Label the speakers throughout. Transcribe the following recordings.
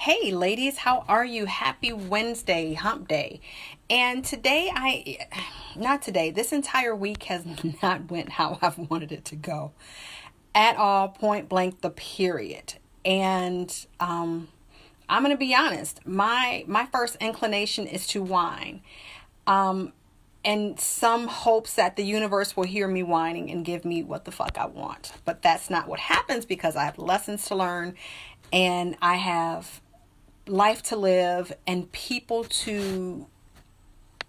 Speaker 1: Hey ladies, how are you? Happy Wednesday, hump day. And not today, this entire week has not went how I've wanted it to go at all, point blank, the period. And I'm going to be honest, my first inclination is to whine. And some hopes that the universe will hear me whining and give me what the fuck I want. But that's not what happens because I have lessons to learn and I have life to live and people to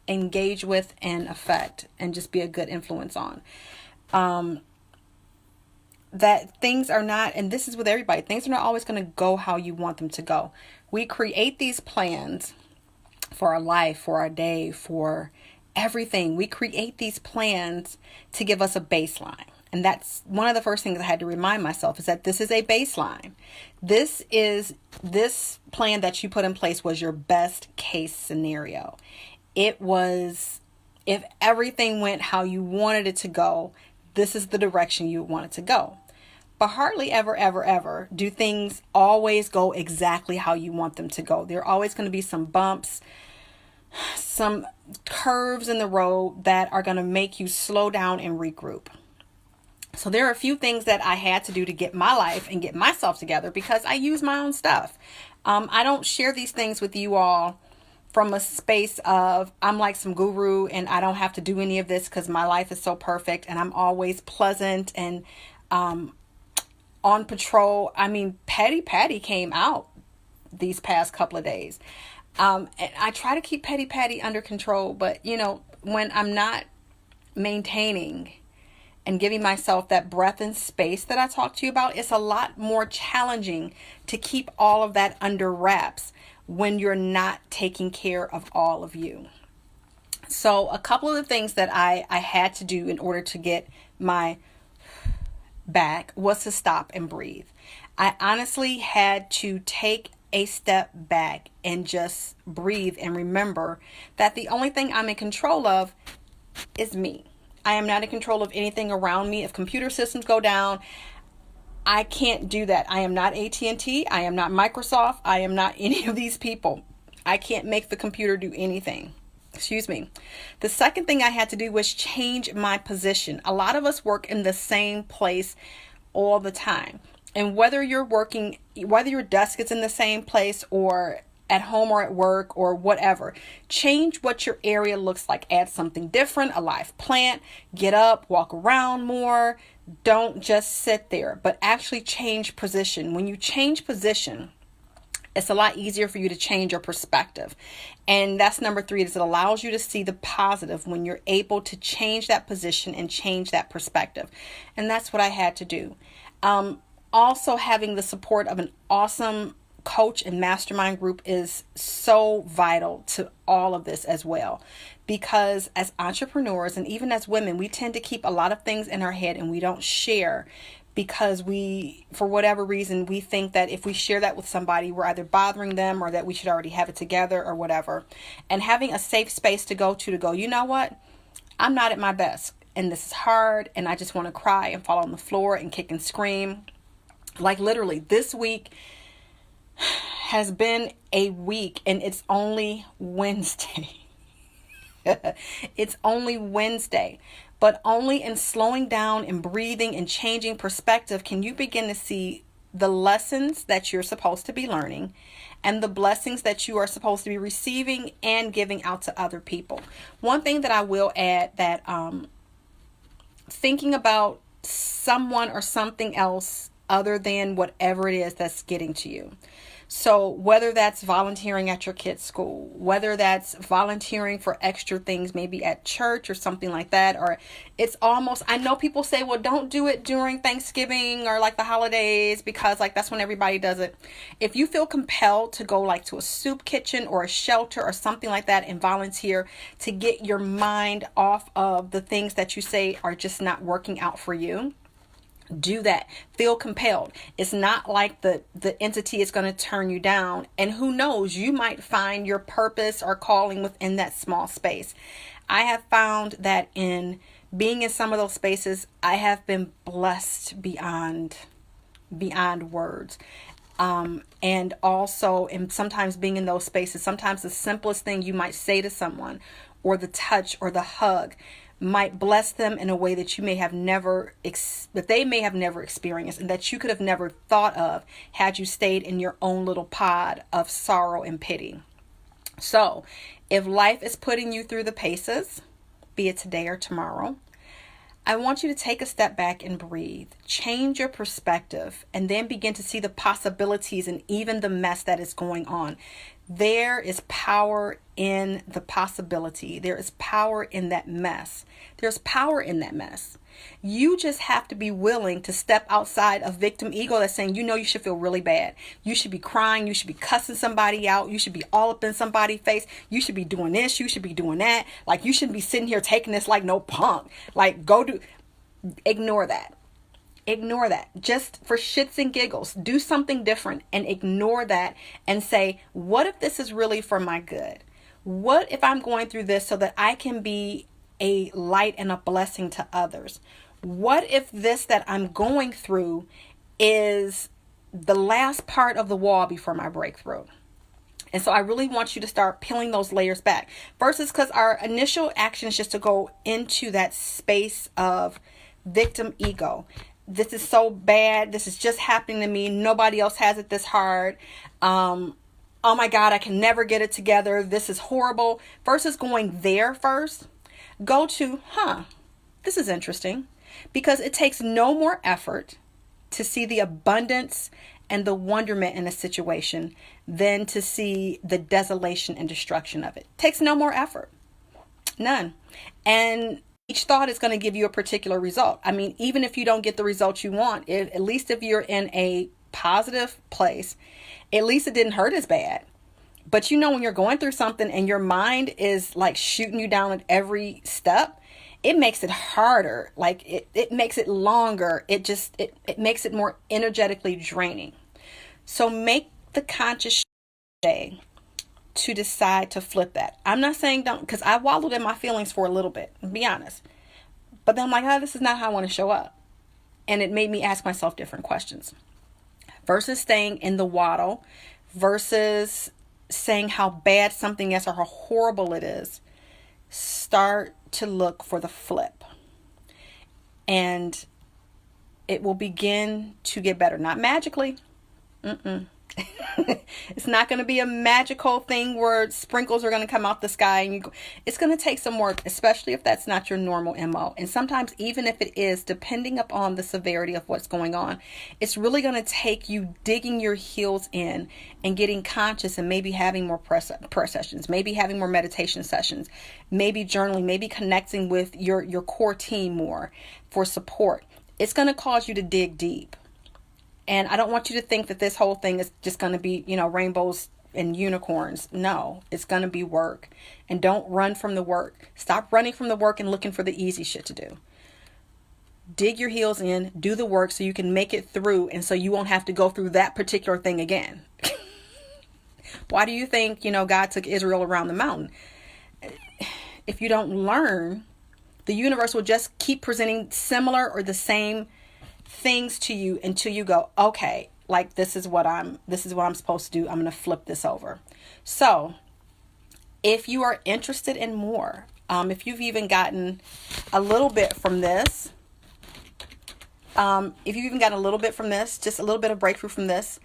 Speaker 1: engage with and affect and just be a good influence on. That things are not, and this is with everybody, things are not always going to go how you want them to go. We create these plans for our life, for our day, for everything. We create these plans to give us a baseline. And that's one of the first things I had to remind myself is that this is a baseline. This plan that you put in place was your best case scenario. It was, if everything went how you wanted it to go, this is the direction you want it to go. But hardly ever, ever, ever do things always go exactly how you want them to go. There are always going to be some bumps, some curves in the road that are going to make you slow down and regroup. So there are a few things that I had to do to get my life and get myself together because I use my own stuff. I don't share these things with you all from a space of I'm like some guru and I don't have to do any of this because my life is so perfect and I'm always pleasant and on patrol. I mean, Petty Patty came out these past couple of days. And I try to keep Petty Patty under control, but when I'm not maintaining and giving myself that breath and space that I talked to you about, it's a lot more challenging to keep all of that under wraps when you're not taking care of all of you. So a couple of the things that I had to do in order to get my back was to stop and breathe. I honestly had to take a step back and just breathe and remember that the only thing I'm in control of is me. I am not in control of anything around me. If computer systems go down, I can't do that. I am not AT&T. I am not Microsoft. I am not any of these people. I can't make the computer do anything. Excuse me. The second thing I had to do was change my position. A lot of us work in the same place all the time. And whether your desk is in the same place or at home or at work or whatever, change what your area looks like. Add something different, a live plant, get up, walk around more. Don't just sit there, but actually change position. When you change position, it's a lot easier for you to change your perspective. And that's number 3, is it allows you to see the positive when you're able to change that position and change that perspective. And that's what I had to do. Also, having the support of an awesome coach and mastermind group is so vital to all of this as well. Because as entrepreneurs and even as women, we tend to keep a lot of things in our head and we don't share because for whatever reason, we think that if we share that with somebody, we're either bothering them or that we should already have it together or whatever. And having a safe space to go, you know what? I'm not at my best and this is hard and I just want to cry and fall on the floor and kick and scream. Like literally this week has been a week and it's only Wednesday. It's only Wednesday, but only in slowing down and breathing and changing perspective can you begin to see the lessons that you're supposed to be learning and the blessings that you are supposed to be receiving and giving out to other people. One thing that I will add that thinking about someone or something else other than whatever it is that's getting to you. So whether that's volunteering at your kid's school, whether that's volunteering for extra things, maybe at church or something like that, or it's almost, I know people say, well, don't do it during Thanksgiving or like the holidays because like that's when everybody does it. If you feel compelled to go like to a soup kitchen or a shelter or something like that and volunteer to get your mind off of the things that you say are just not working out for you, do that. Feel compelled. It's not like the entity is going to turn you down. And who knows, you might find your purpose or calling within that small space. I have found that in being in some of those spaces, I have been blessed beyond words. And also, and sometimes being in those spaces, sometimes the simplest thing you might say to someone, or the touch or the hug, might bless them in a way that you may have never that they may have never experienced, and that you could have never thought of had you stayed in your own little pod of sorrow and pity. So if life is putting you through the paces, be it today or tomorrow, I want you to take a step back and breathe, change your perspective, and then begin to see the possibilities and even the mess that is going on. There is power in the possibility. There is power in that mess. There's power in that mess. You just have to be willing to step outside of victim ego that's saying, you should feel really bad. You should be crying. You should be cussing somebody out. You should be all up in somebody's face. You should be doing this. You should be doing that. Like, you shouldn't be sitting here taking this like no punk. Like, ignore that. Ignore that. Just for shits and giggles, do something different and ignore that and say, what if this is really for my good? What if I'm going through this so that I can be a light and a blessing to others? What if this that I'm going through is the last part of the wall before my breakthrough? And so I really want you to start peeling those layers back. First is because our initial action is just to go into that space of victim ego. This is so bad. This is just happening to me. Nobody else has it this hard. Oh my God, I can never get it together. This is horrible. Versus going there first, go to, this is interesting, because it takes no more effort to see the abundance and the wonderment in a situation than to see the desolation and destruction of it. It takes no more effort. None. And each thought is going to give you a particular result. I mean, even if you don't get the result you want, at least if you're in a positive place, at least it didn't hurt as bad. But when you're going through something and your mind is like shooting you down at every step, it makes it harder. Like it makes it longer. It makes it more energetically draining. So make the conscious day to decide to flip that. I'm not saying don't, because I wallowed in my feelings for a little bit, to be honest. But then I'm like, this is not how I want to show up. And it made me ask myself different questions. Versus staying in the waddle, versus saying how bad something is or how horrible it is, start to look for the flip. And it will begin to get better. Not magically. It's not going to be a magical thing where sprinkles are going to come out the sky and it's going to take some work, especially if that's not your normal MO. And sometimes even if it is, depending upon the severity of what's going on, it's really going to take you digging your heels in and getting conscious and maybe having more prayer sessions, maybe having more meditation sessions, maybe journaling, maybe connecting with your core team more for support. It's going to cause you to dig deep. And I don't want you to think that this whole thing is just going to be, rainbows and unicorns. No, it's going to be work. And don't run from the work. Stop running from the work and looking for the easy shit to do. Dig your heels in, do the work so you can make it through, and so you won't have to go through that particular thing again. Why do you think, God took Israel around the mountain? If you don't learn, the universe will just keep presenting similar or the same things to you until you go, okay, like this is what I'm supposed to do. I'm going to flip this over. So if you are interested in more, if you've even gotten a little bit from this, just a little bit of breakthrough from this,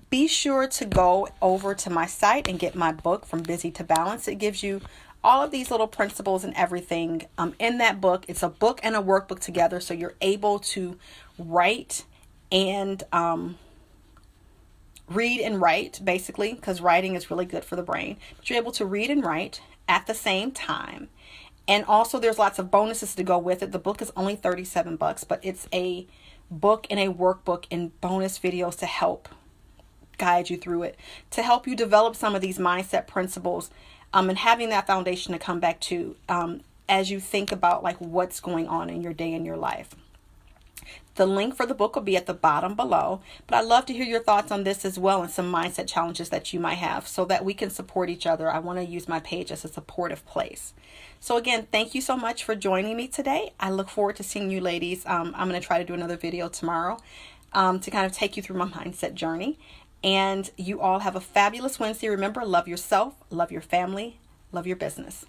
Speaker 1: be sure to go over to my site and get my book, From Busy to Balance. It gives you all of these little principles and everything in that book. It's a book and a workbook together, so you're able to write and read and write, basically, because writing is really good for the brain. But you're able to read and write at the same time. And also there's lots of bonuses to go with it. The book is only $37, but it's a book and a workbook and bonus videos to help guide you through it, to help you develop some of these mindset principles, and having that foundation to come back to as you think about like what's going on in your day and your life. The link for the book will be at the bottom below, but I'd love to hear your thoughts on this as well and some mindset challenges that you might have so that we can support each other. I want to use my page as a supportive place. So again, thank you so much for joining me today. I look forward to seeing you ladies. I'm going to try to do another video tomorrow to kind of take you through my mindset journey. And you all have a fabulous Wednesday. Remember, love yourself, love your family, love your business.